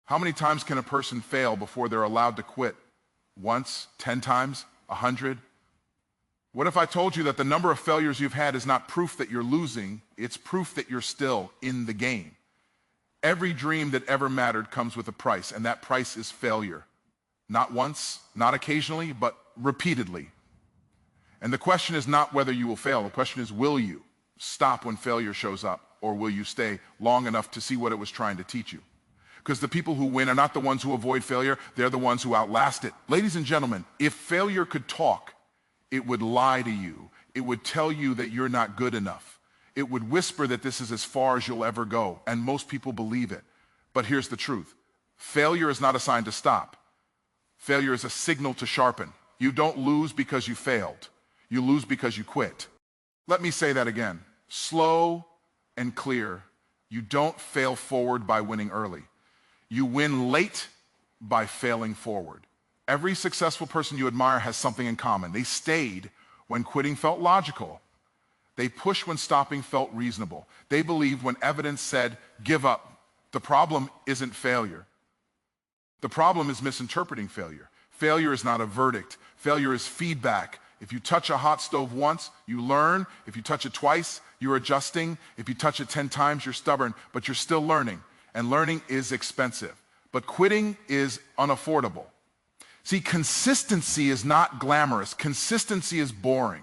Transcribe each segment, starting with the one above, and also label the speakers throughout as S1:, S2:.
S1: How many times can a person fail before they're allowed to quit? Once, 10 times, 100? What if I told you that the number of failures you've had is not proof that you're losing, it's proof that you're still in the game? Every dream that ever mattered comes with a price, and that price is failure. Not once, not occasionally, but repeatedly. And the question is not whether you will fail. The question is, will you stop when failure shows up, or will you stay long enough to see what it was trying to teach you? Because the people who win are not the ones who avoid failure, they're the ones who outlast it. Ladies and gentlemen, if failure could talk, it would lie to you. It would tell you that you're not good enough. It would whisper that this is as far as you'll ever go, and most people believe it. But here's the truth. Failure is not a sign to stop. Failure is a signal to sharpen. You don't lose because you failed. You lose because you quit. Let me say that again. Slow and clear. You don't fail forward by winning early. You win late by failing forward. Every successful person you admire has something in common. They stayed when quitting felt logical. They pushed when stopping felt reasonable. They believed when evidence said, give up. The problem isn't failure. The problem is misinterpreting failure. Failure is not a verdict. Failure is feedback. If you touch a hot stove once, you learn. If you touch it twice, you're adjusting. If you touch it 10 times, you're stubborn, but you're still learning. And learning is expensive. But quitting is unaffordable. See, consistency is not glamorous. Consistency is boring.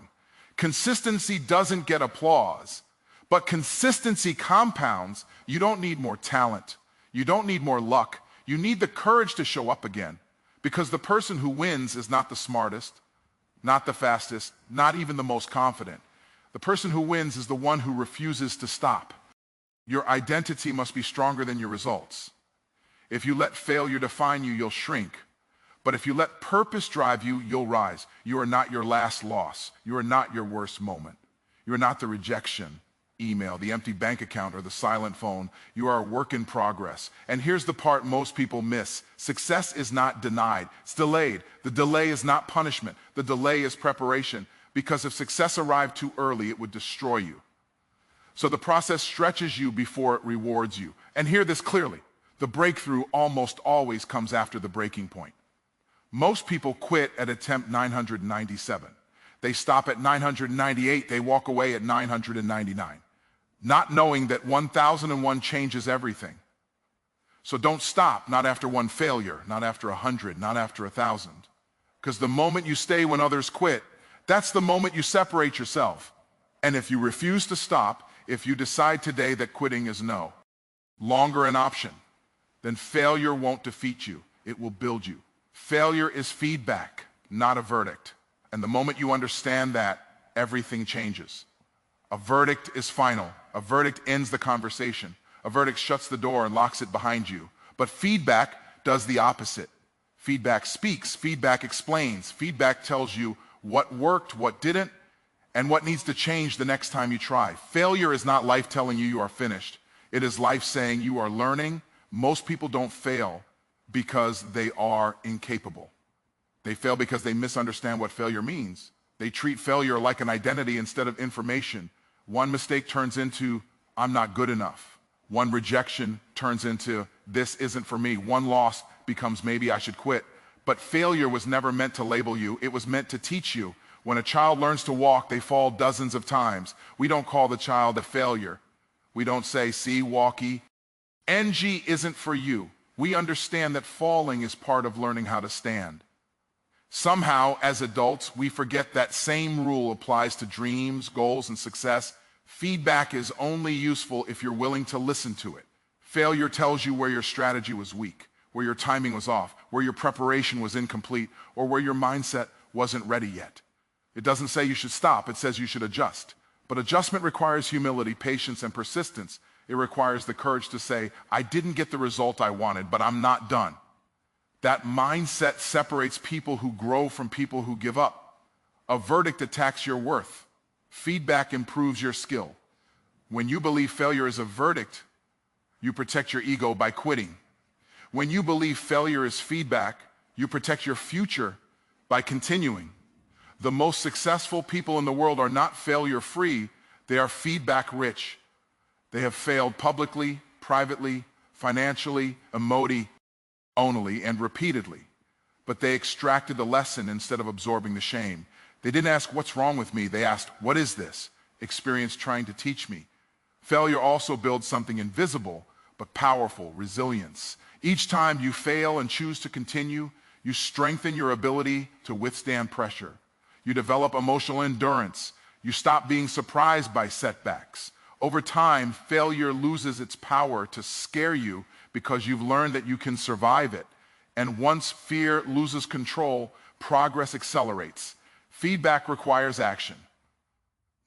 S1: Consistency doesn't get applause, but consistency compounds. You don't need more talent. You don't need more luck. You need the courage to show up again, because the person who wins is not the smartest, not the fastest, not even the most confident. The person who wins is the one who refuses to stop. Your identity must be stronger than your results. If you let failure define you, you'll shrink. But if you let purpose drive you, you'll rise. You are not your last loss. You are not your worst moment. You are not the rejection email, the empty bank account, or the silent phone. You are a work in progress. And here's the part most people miss. Success is not denied. It's delayed. The delay is not punishment. The delay is preparation. Because if success arrived too early, it would destroy you. So the process stretches you before it rewards you. And hear this clearly. The breakthrough almost always comes after the breaking point. Most people quit at attempt 997. They stop at 998. They walk away at 999, not knowing that 1001 changes everything. So don't stop, not after one failure, not after 100, not after 1,000. Because the moment you stay when others quit, that's the moment you separate yourself. And if you refuse to stop, if you decide today that quitting is no longer an option, then failure won't defeat you. It will build you. Failure is feedback, not a verdict. And the moment you understand that, everything changes. A verdict is final. A verdict ends the conversation. A verdict shuts the door and locks it behind you. But feedback does the opposite. Feedback speaks. Feedback explains. Feedback tells you what worked, what didn't, and what needs to change the next time you try. Failure is not life telling you are finished. It is life saying you are learning. Most people don't fail because they are incapable. They fail because they misunderstand what failure means. They treat failure like an identity instead of information. One mistake turns into, I'm not good enough. One rejection turns into, this isn't for me. One loss becomes, maybe I should quit. But failure was never meant to label you. It was meant to teach you. When a child learns to walk, they fall dozens of times. We don't call the child a failure. We don't say, see, walkie. NG isn't for you. We understand that falling is part of learning how to stand. Somehow, as adults, we forget that same rule applies to dreams, goals, and success. Feedback is only useful if you're willing to listen to it. Failure tells you where your strategy was weak, where your timing was off, where your preparation was incomplete, or where your mindset wasn't ready yet. It doesn't say you should stop, it says you should adjust. But adjustment requires humility, patience, and persistence. It requires the courage to say, I didn't get the result I wanted, but I'm not done. That mindset separates people who grow from people who give up. A verdict attacks your worth. Feedback improves your skill. When you believe failure is a verdict, you protect your ego by quitting. When you believe failure is feedback, you protect your future by continuing. The most successful people in the world are not failure-free, they are feedback-rich. They have failed publicly, privately, financially, only and repeatedly, but they extracted the lesson instead of absorbing the shame. They didn't ask, what's wrong with me? They asked, what is this experience trying to teach me? Failure also builds something invisible but powerful, resilience. Each time you fail and choose to continue, you strengthen your ability to withstand pressure. You develop emotional endurance. You stop being surprised by setbacks. Over time, failure loses its power to scare you because you've learned that you can survive it. And once fear loses control, progress accelerates. Feedback requires action.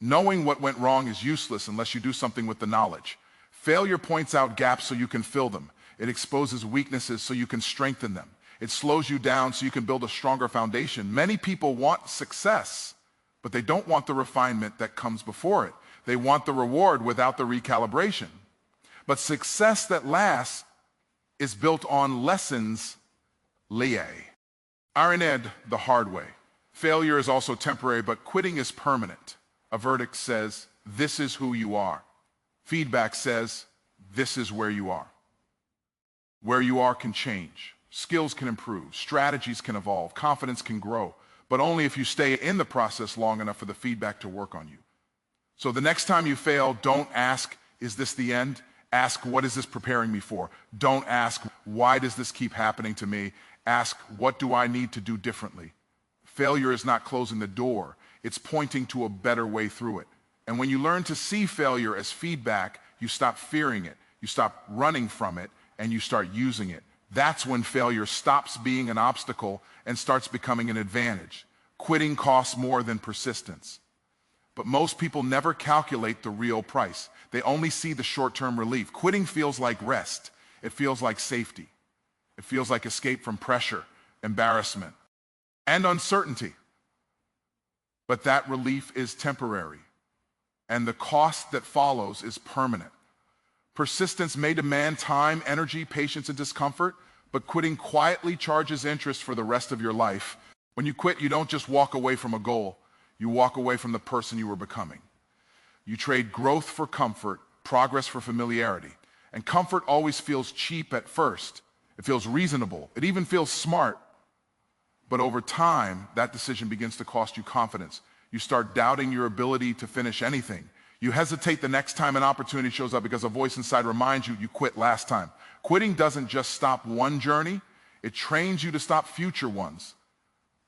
S1: Knowing what went wrong is useless unless you do something with the knowledge. Failure points out gaps so you can fill them. It exposes weaknesses so you can strengthen them. It slows you down so you can build a stronger foundation. Many people want success, but they don't want the refinement that comes before it. They want the reward without the recalibration. But success that lasts is built on lessons lié. I learned the hard way. Failure is also temporary, but quitting is permanent. A verdict says, this is who you are. Feedback says, this is where you are. Where you are can change. Skills can improve. Strategies can evolve. Confidence can grow. But only if you stay in the process long enough for the feedback to work on you. So the next time you fail, don't ask, is this the end? Ask, what is this preparing me for? Don't ask, why does this keep happening to me? Ask, what do I need to do differently? Failure is not closing the door. It's pointing to a better way through it. And when you learn to see failure as feedback, you stop fearing it, you stop running from it, and you start using it. That's when failure stops being an obstacle and starts becoming an advantage. Quitting costs more than persistence. But most people never calculate the real price. They only see the short-term relief. Quitting feels like rest. It feels like safety. It feels like escape from pressure, embarrassment, and uncertainty. But that relief is temporary, and the cost that follows is permanent. Persistence may demand time, energy, patience, and discomfort, but quitting quietly charges interest for the rest of your life. When you quit, you don't just walk away from a goal. You walk away from the person you were becoming. You trade growth for comfort, progress for familiarity. And comfort always feels cheap at first. It feels reasonable. It even feels smart. But over time, that decision begins to cost you confidence. You start doubting your ability to finish anything. You hesitate the next time an opportunity shows up because a voice inside reminds you quit last time. Quitting doesn't just stop one journey, it trains you to stop future ones.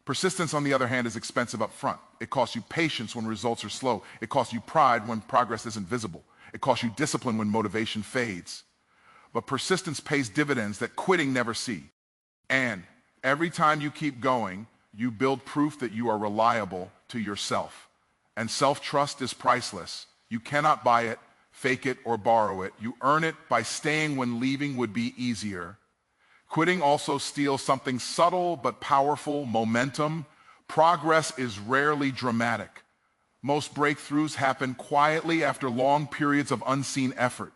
S1: Persistence, on the other hand, is expensive up front. It costs you patience when results are slow. It costs you pride when progress isn't visible. It costs you discipline when motivation fades. But persistence pays dividends that quitting never sees. And every time you keep going, you build proof that you are reliable to yourself. And self-trust is priceless. You cannot buy it, fake it, or borrow it. You earn it by staying when leaving would be easier. Quitting also steals something subtle but powerful, momentum. Progress is rarely dramatic. Most breakthroughs happen quietly after long periods of unseen effort.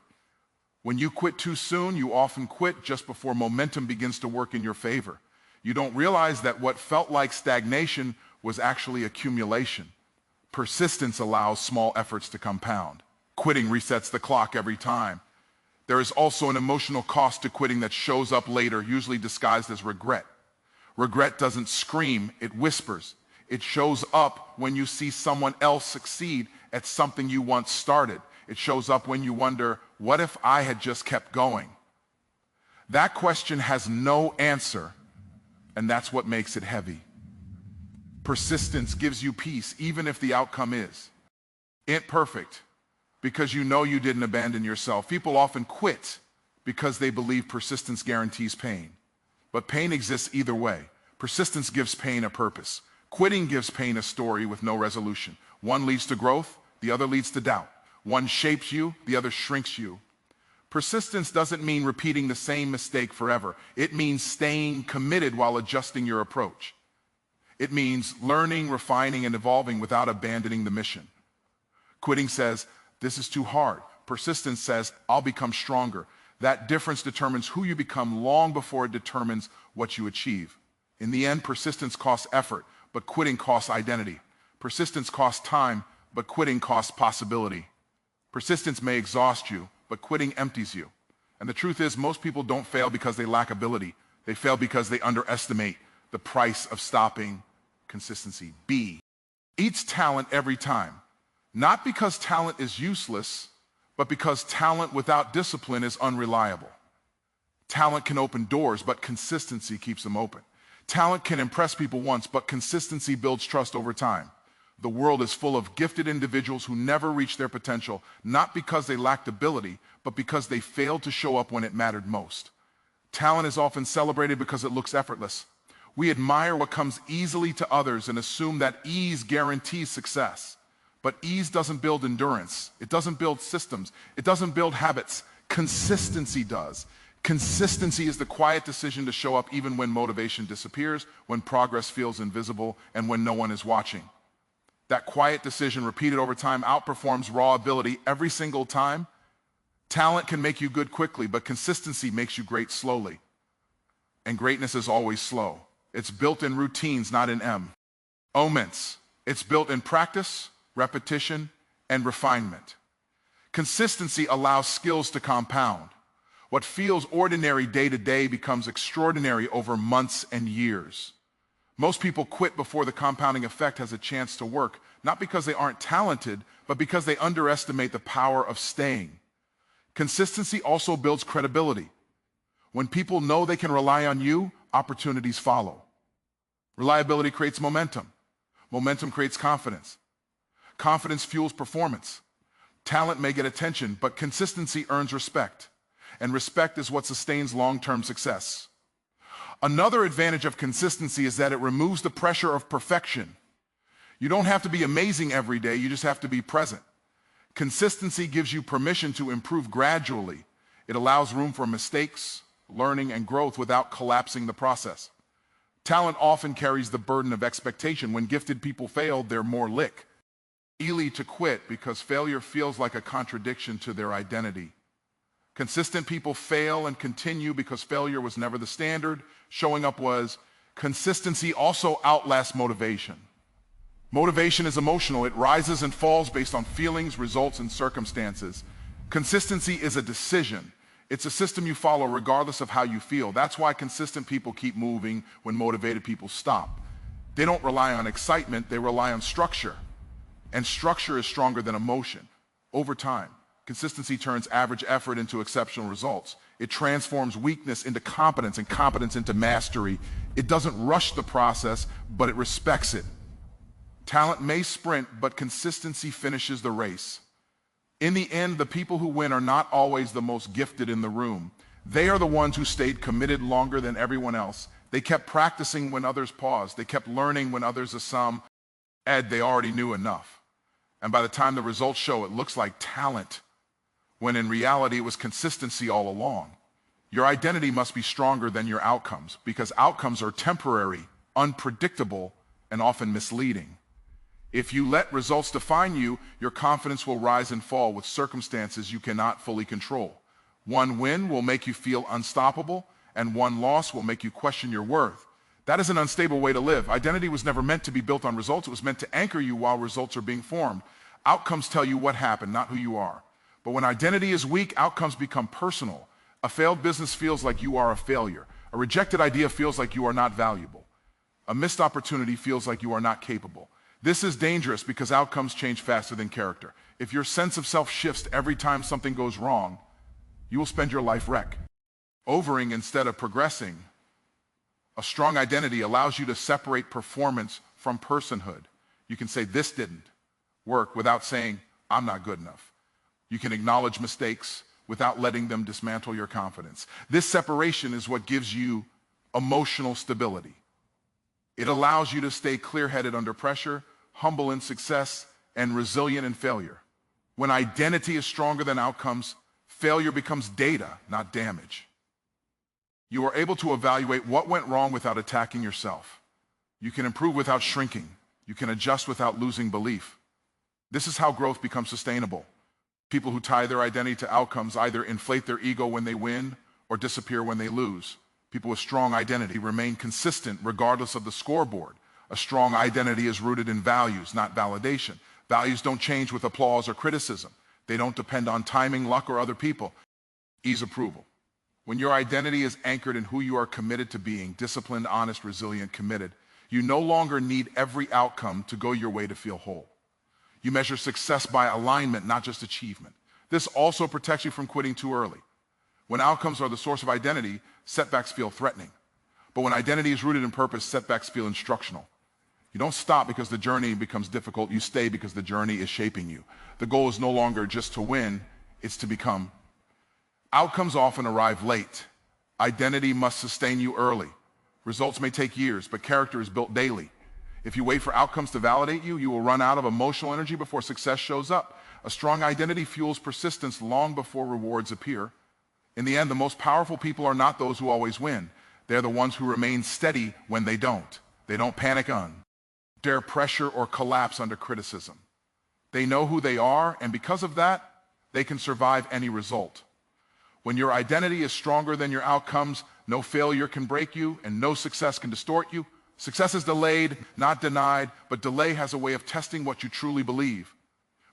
S1: When you quit too soon, you often quit just before momentum begins to work in your favor. You don't realize that what felt like stagnation was actually accumulation. Persistence allows small efforts to compound. Quitting resets the clock every time. There is also an emotional cost to quitting that shows up later, usually disguised as regret. Regret doesn't scream, it whispers. It shows up when you see someone else succeed at something you once started. It shows up when you wonder, what if I had just kept going? That question has no answer, and that's what makes it heavy. Persistence gives you peace, even if the outcome is imperfect, because you know you didn't abandon yourself. People often quit because they believe persistence guarantees pain. But pain exists either way. Persistence gives pain a purpose. Quitting gives pain a story with no resolution. One leads to growth, the other leads to doubt. One shapes you, the other shrinks you. Persistence doesn't mean repeating the same mistake forever. It means staying committed while adjusting your approach. It means learning, refining, and evolving without abandoning the mission. Quitting says, this is too hard. Persistence says, I'll become stronger. That difference determines who you become long before it determines what you achieve. In the end, persistence costs effort, but quitting costs identity. Persistence costs time, but quitting costs possibility. Persistence may exhaust you, but quitting empties you. And the truth is, most people don't fail because they lack ability. They fail because they underestimate the price of stopping consistency. B, eats talent every time. Not because talent is useless, but because talent without discipline is unreliable. Talent can open doors, but consistency keeps them open. Talent can impress people once, but consistency builds trust over time. The world is full of gifted individuals who never reach their potential, not because they lacked ability, but because they failed to show up when it mattered most. Talent is often celebrated because it looks effortless. We admire what comes easily to others and assume that ease guarantees success. But ease doesn't build endurance. It doesn't build systems. It doesn't build habits. Consistency does. Consistency is the quiet decision to show up even when motivation disappears, when progress feels invisible, and when no one is watching. That quiet decision repeated over time outperforms raw ability every single time. Talent can make you good quickly, but consistency makes you great slowly. And greatness is always slow. It's built in routines, not in moments. It's built in practice, repetition, and refinement. Consistency allows skills to compound. What feels ordinary day to day becomes extraordinary over months and years. Most people quit before the compounding effect has a chance to work, not because they aren't talented, but because they underestimate the power of staying. Consistency also builds credibility. When people know they can rely on you, opportunities follow. Reliability creates momentum. Momentum creates confidence. Confidence fuels performance. Talent may get attention, but consistency earns respect. And respect is what sustains long-term success. Another advantage of consistency is that it removes the pressure of perfection. You don't have to be amazing every day, you just have to be present. Consistency gives you permission to improve gradually. It allows room for mistakes, learning, and growth without collapsing the process. Talent often carries the burden of expectation. When gifted people fail, they're more likely to quit because failure feels like a contradiction to their identity. Consistent people fail and continue because failure was never the standard. Showing up was. Consistency also outlasts motivation. Motivation is emotional. It rises and falls based on feelings, results, and circumstances. Consistency is a decision. It's a system you follow regardless of how you feel. That's why consistent people keep moving when motivated people stop. They don't rely on excitement, they rely on structure. And structure is stronger than emotion. Over time, consistency turns average effort into exceptional results. It transforms weakness into competence and competence into mastery. It doesn't rush the process, but it respects it. Talent may sprint, but consistency finishes the race. In the end, the people who win are not always the most gifted in the room. They are the ones who stayed committed longer than everyone else. They kept practicing when others paused. They kept learning when others assumed they already knew enough. And by the time the results show, it looks like talent, when in reality it was consistency all along. Your identity must be stronger than your outcomes, because outcomes are temporary, unpredictable, and often misleading. If you let results define you, your confidence will rise and fall with circumstances you cannot fully control. One win will make you feel unstoppable, and one loss will make you question your worth. That is an unstable way to live. Identity was never meant to be built on results. It was meant to anchor you while results are being formed. Outcomes tell you what happened, not who you are. But when identity is weak, outcomes become personal. A failed business feels like you are a failure. A rejected idea feels like you are not valuable. A missed opportunity feels like you are not capable. This is dangerous because outcomes change faster than character. If your sense of self shifts every time something goes wrong, you will spend your life overing instead of progressing. A strong identity allows you to separate performance from personhood. You can say, this didn't work without saying, I'm not good enough. You can acknowledge mistakes without letting them dismantle your confidence. This separation is what gives you emotional stability. It allows you to stay clear-headed under pressure, humble in success, and resilient in failure. When identity is stronger than outcomes, failure becomes data, not damage. You are able to evaluate what went wrong without attacking yourself. You can improve without shrinking. You can adjust without losing belief. This is how growth becomes sustainable. People who tie their identity to outcomes either inflate their ego when they win or disappear when they lose. People with strong identity remain consistent regardless of the scoreboard. A strong identity is rooted in values, not validation. Values don't change with applause or criticism. They don't depend on timing, luck, or other people. Ease approval. When your identity is anchored in who you are committed to being, disciplined, honest, resilient, committed, you no longer need every outcome to go your way to feel whole. You measure success by alignment, not just achievement. This also protects you from quitting too early. When outcomes are the source of identity, setbacks feel threatening. But when identity is rooted in purpose, setbacks feel instructional. You don't stop because the journey becomes difficult. You stay because the journey is shaping you. The goal is no longer just to win, it's to become. Outcomes often arrive late. Identity must sustain you early. Results may take years, but character is built daily. If you wait for outcomes to validate you, you will run out of emotional energy before success shows up. A strong identity fuels persistence long before rewards appear. In the end, the most powerful people are not those who always win. They're the ones who remain steady when they don't. They don't panic dare pressure or collapse under criticism. They know who they are, and because of that, they can survive any result. When your identity is stronger than your outcomes, no failure can break you and no success can distort you. Success is delayed, not denied, but delay has a way of testing what you truly believe.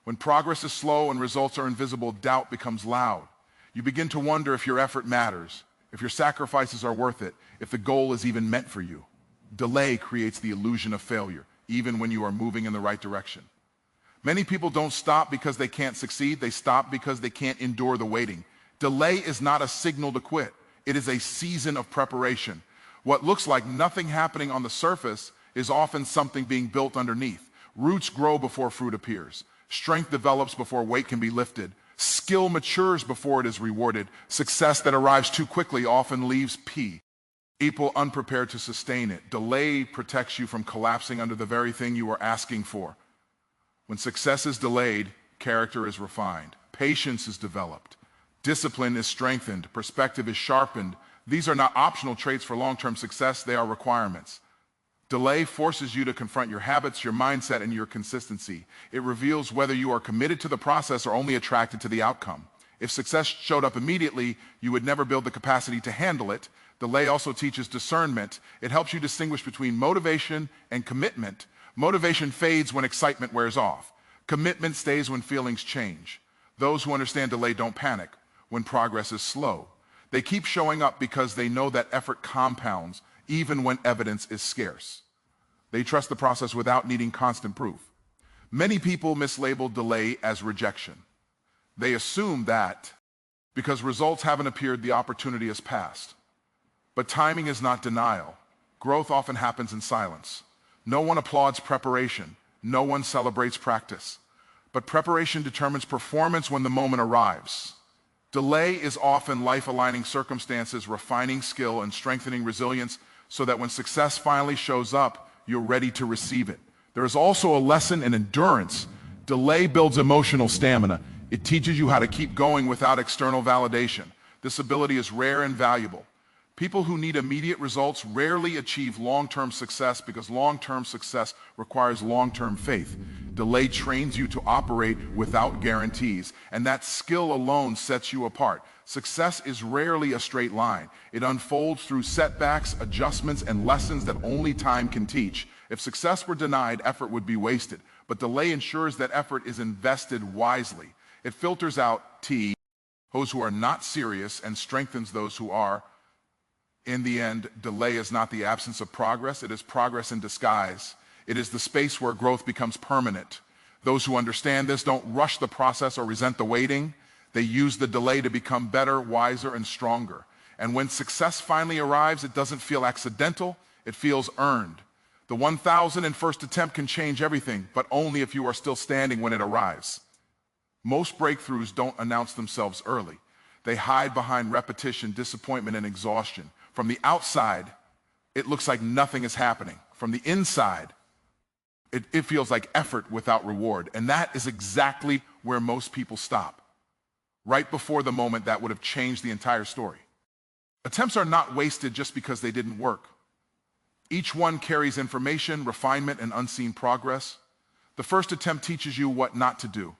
S1: When progress is slow and results are invisible, doubt becomes loud. You begin to wonder if your effort matters, if your sacrifices are worth it, if the goal is even meant for you. Delay creates the illusion of failure, even when you are moving in the right direction. Many people don't stop because they can't succeed. They stop because they can't endure the waiting. Delay is not a signal to quit. It is a season of preparation. What looks like nothing happening on the surface is often something being built underneath. Roots grow before fruit appears. Strength develops before weight can be lifted. Skill matures before it is rewarded. Success that arrives too quickly often leaves people unprepared to sustain it. Delay protects you from collapsing under the very thing you are asking for. When success is delayed, character is refined. Patience is developed. Discipline is strengthened. Perspective is sharpened. These are not optional traits for long-term success. They are requirements. Delay forces you to confront your habits, your mindset, and your consistency. It reveals whether you are committed to the process or only attracted to the outcome. If success showed up immediately, you would never build the capacity to handle it. Delay also teaches discernment. It helps you distinguish between motivation and commitment. Motivation fades when excitement wears off. Commitment stays when feelings change. Those who understand delay don't panic when progress is slow. They keep showing up because they know that effort compounds even when evidence is scarce. They trust the process without needing constant proof. Many people mislabel delay as rejection. They assume that because results haven't appeared, the opportunity has passed. But timing is not denial. Growth often happens in silence. No one applauds preparation. No one celebrates practice. But preparation determines performance when the moment arrives. Delay is often life-aligning circumstances, refining skill and strengthening resilience so that when success finally shows up, you're ready to receive it. There is also a lesson in endurance. Delay builds emotional stamina. It teaches you how to keep going without external validation. This ability is rare and valuable. People who need immediate results rarely achieve long-term success because long-term success requires long-term faith. Delay trains you to operate without guarantees, and that skill alone sets you apart. Success is rarely a straight line. It unfolds through setbacks, adjustments, and lessons that only time can teach. If success were denied, effort would be wasted, but delay ensures that effort is invested wisely. It filters out those who are not serious and strengthens those who are. In the end, delay is not the absence of progress, it is progress in disguise. It is the space where growth becomes permanent. Those who understand this don't rush the process or resent the waiting. They use the delay to become better, wiser, and stronger. And when success finally arrives, it doesn't feel accidental, it feels earned. The 1,001st attempt can change everything, but only if you are still standing when it arrives. Most breakthroughs don't announce themselves early. They hide behind repetition, disappointment, and exhaustion. From the outside, it looks like nothing is happening. From the inside, it feels like effort without reward. And that is exactly where most people stop, right before the moment that would have changed the entire story. Attempts are not wasted just because they didn't work. Each one carries information, refinement, and unseen progress. The first attempt teaches you what not to do.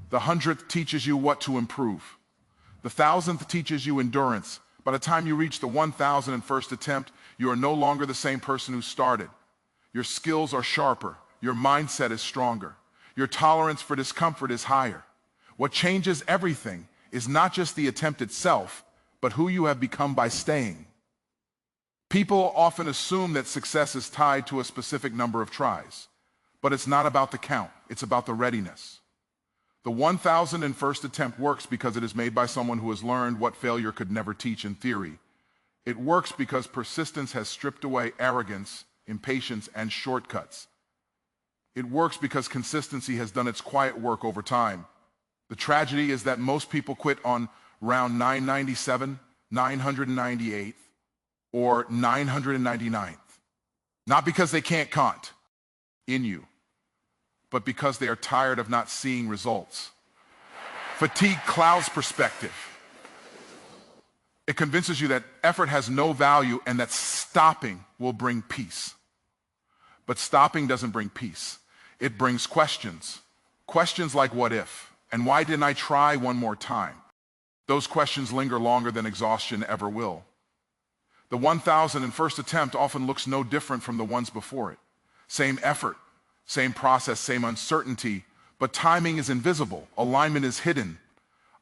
S1: The 100th teaches you what to improve. The 1,000th teaches you endurance. By the time you reach the 1,001st attempt, you are no longer the same person who started. Your skills are sharper. Your mindset is stronger. Your tolerance for discomfort is higher. What changes everything is not just the attempt itself, but who you have become by staying. People often assume that success is tied to a specific number of tries, but it's not about the count, it's about the readiness. The 1001st attempt works because it is made by someone who has learned what failure could never teach in theory. It works because persistence has stripped away arrogance, impatience, and shortcuts. It works because consistency has done its quiet work over time. The tragedy is that most people quit on round 997, 998, or 999th. Not because they can't count in you, but because they are tired of not seeing results. Fatigue clouds perspective. It convinces you that effort has no value and that stopping will bring peace. But stopping doesn't bring peace. It brings questions. Questions like what if? And why didn't I try one more time? Those questions linger longer than exhaustion ever will. The 1001st attempt often looks no different from the ones before it. Same effort, same process, same uncertainty, but timing is invisible, alignment is hidden.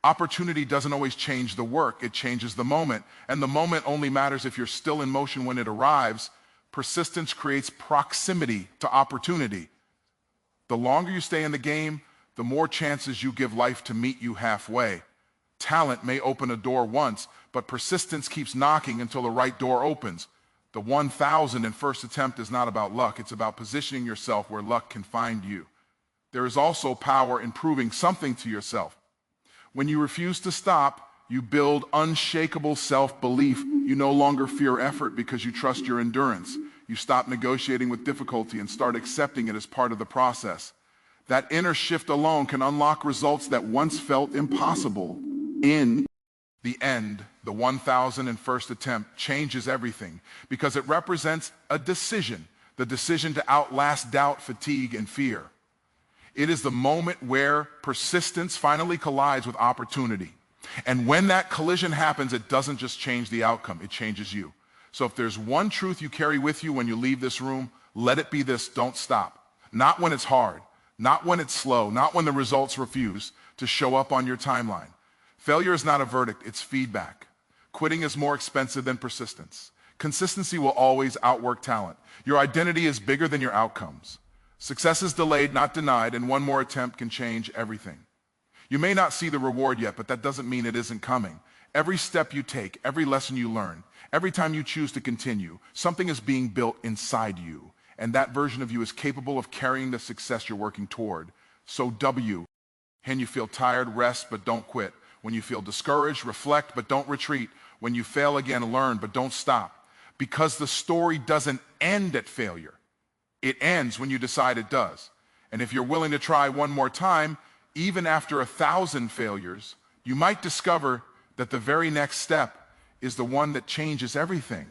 S1: Opportunity doesn't always change the work, it changes the moment, and the moment only matters if you're still in motion when it arrives. Persistence creates proximity to opportunity. The longer you stay in the game, the more chances you give life to meet you halfway. Talent may open a door once, but persistence keeps knocking until the right door opens. The 1001st attempt is not about luck, it's about positioning yourself where luck can find you. There is also power in proving something to yourself. When you refuse to stop, you build unshakable self-belief. You no longer fear effort because you trust your endurance. You stop negotiating with difficulty and start accepting it as part of the process. That inner shift alone can unlock results that once felt impossible. In the end, the 1001st attempt changes everything because it represents a decision, the decision to outlast doubt, fatigue, and fear. It is the moment where persistence finally collides with opportunity. And when that collision happens, it doesn't just change the outcome, it changes you. So if there's one truth you carry with you when you leave this room, let it be this: don't stop. Not when it's hard, not when it's slow, not when the results refuse to show up on your timeline. Failure is not a verdict, it's feedback. Quitting is more expensive than persistence. Consistency will always outwork talent. Your identity is bigger than your outcomes. Success is delayed, not denied, and one more attempt can change everything. You may not see the reward yet, but that doesn't mean it isn't coming. Every step you take, every lesson you learn, every time you choose to continue, something is being built inside you, and that version of you is capable of carrying the success you're working toward. So when you feel tired, rest, but don't quit. When you feel discouraged, reflect, but don't retreat. When you fail again, learn, but don't stop. Because the story doesn't end at failure. It ends when you decide it does. And if you're willing to try one more time, even after 1,000 failures, you might discover that the very next step is the one that changes everything.